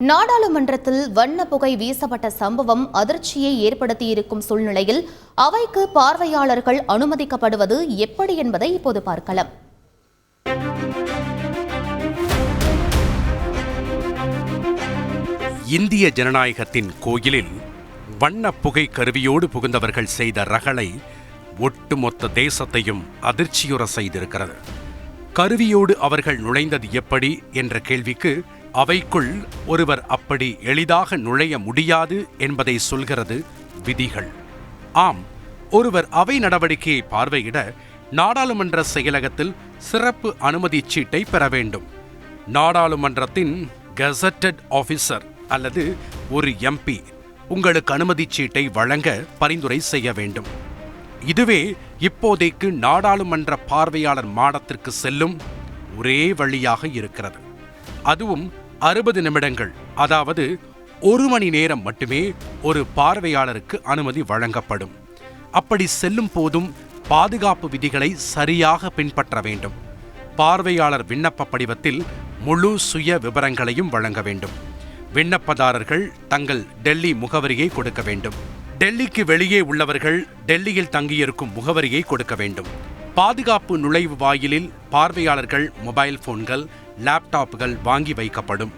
நாடாளுமன்றத்தில் வண்ண புகை வீசப்பட்ட சம்பவம் அதிர்ச்சியை ஏற்படுத்தியிருக்கும் சூழ்நிலையில் அவைக்கு பார்வையாளர்கள் அனுமதிக்கப்படுவது எப்படி என்பதை இப்போது பார்க்கலாம். இந்திய ஜனநாயகத்தின் கோயிலில் வண்ண புகை கருவியோடு புகுந்தவர்கள் செய்த ரகளை ஒட்டுமொத்த தேசத்தையும் அதிர்ச்சியுற செய்திருக்கிறது. கருவியோடு அவர்கள் நுழைந்தது எப்படி என்ற கேள்விக்கு அவைக்குள் ஒருவர் அப்படி எளிதாக நுழைய முடியாது என்பதை சொல்கிறது விதிகள். ஆம், ஒருவர் அவை நடவடிக்கையை பார்வையிட நாடாளுமன்ற செயலகத்தில் சிறப்பு அனுமதி சீட்டை பெற வேண்டும். நாடாளுமன்றத்தின் கெசட்டட் ஆபீசர் அல்லது ஒரு எம்பி உங்களுக்கு அனுமதி சீட்டை வழங்க பரிந்துரை செய்ய வேண்டும். இதுவே இப்போதைக்கு நாடாளுமன்ற பார்வையாளர் மாடத்திற்கு செல்லும் ஒரே வழியாக இருக்கிறது. அதுவும் 60 நிமிடங்கள், அதாவது 1 மணி நேரம் மட்டுமே ஒரு பார்வையாளருக்கு அனுமதி வழங்கப்படும். அப்படி செல்லும் போதும் பாதுகாப்பு விதிகளை சரியாக பின்பற்ற வேண்டும். பார்வையாளர் விண்ணப்ப படிவத்தில் முழு சுய விவரங்களையும் வழங்க வேண்டும். விண்ணப்பதாரர்கள் தங்கள் டெல்லி முகவரியை கொடுக்க வேண்டும். டெல்லிக்கு வெளியே உள்ளவர்கள் டெல்லியில் தங்கியிருக்கும் முகவரியை கொடுக்க வேண்டும். பாதுகாப்பு நுழைவு வாயிலில் பார்வையாளர்கள் மொபைல் போன்கள், லேப்டாப்புகள் வாங்கி வைக்கப்படும்.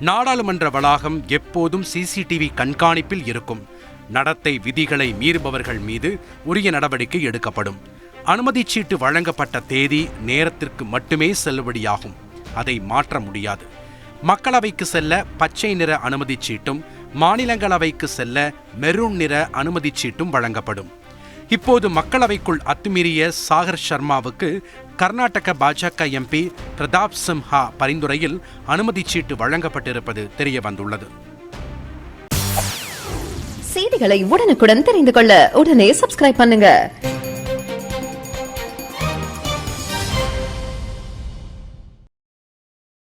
நாடாளுமன்ற வளாகம் எப்போதும் சிசிடிவி கண்காணிப்பில் இருக்கும். நடத்தை விதிகளை மீறுபவர்கள் மீது உரிய நடவடிக்கை எடுக்கப்படும். அனுமதி சீட்டு வழங்கப்பட்ட தேதி நேரத்திற்கு மட்டுமே செல்லுபடியாகும். அதை மாற்ற முடியாது. மக்களவைக்கு செல்ல பச்சை நிற அனுமதி சீட்டும், மாநிலங்களவைக்கு செல்ல மெரூன் நிற அனுமதி சீட்டும் வழங்கப்படும். இப்போது மக்களவைக்குள் அத்துமீறிய சாகர் சர்மாவுக்கு கர்நாடக பாஜக எம்பி பிரதாப் சிம்ஹா பரிந்துரையில் அனுமதி சீட்டு வழங்கப்பட்டிருப்பது தெரிய வந்துள்ளது. செய்திகளை உடனுக்குடன் தெரிந்து கொள்ள உடனே சப்ஸ்கிரைப் பண்ணுங்க.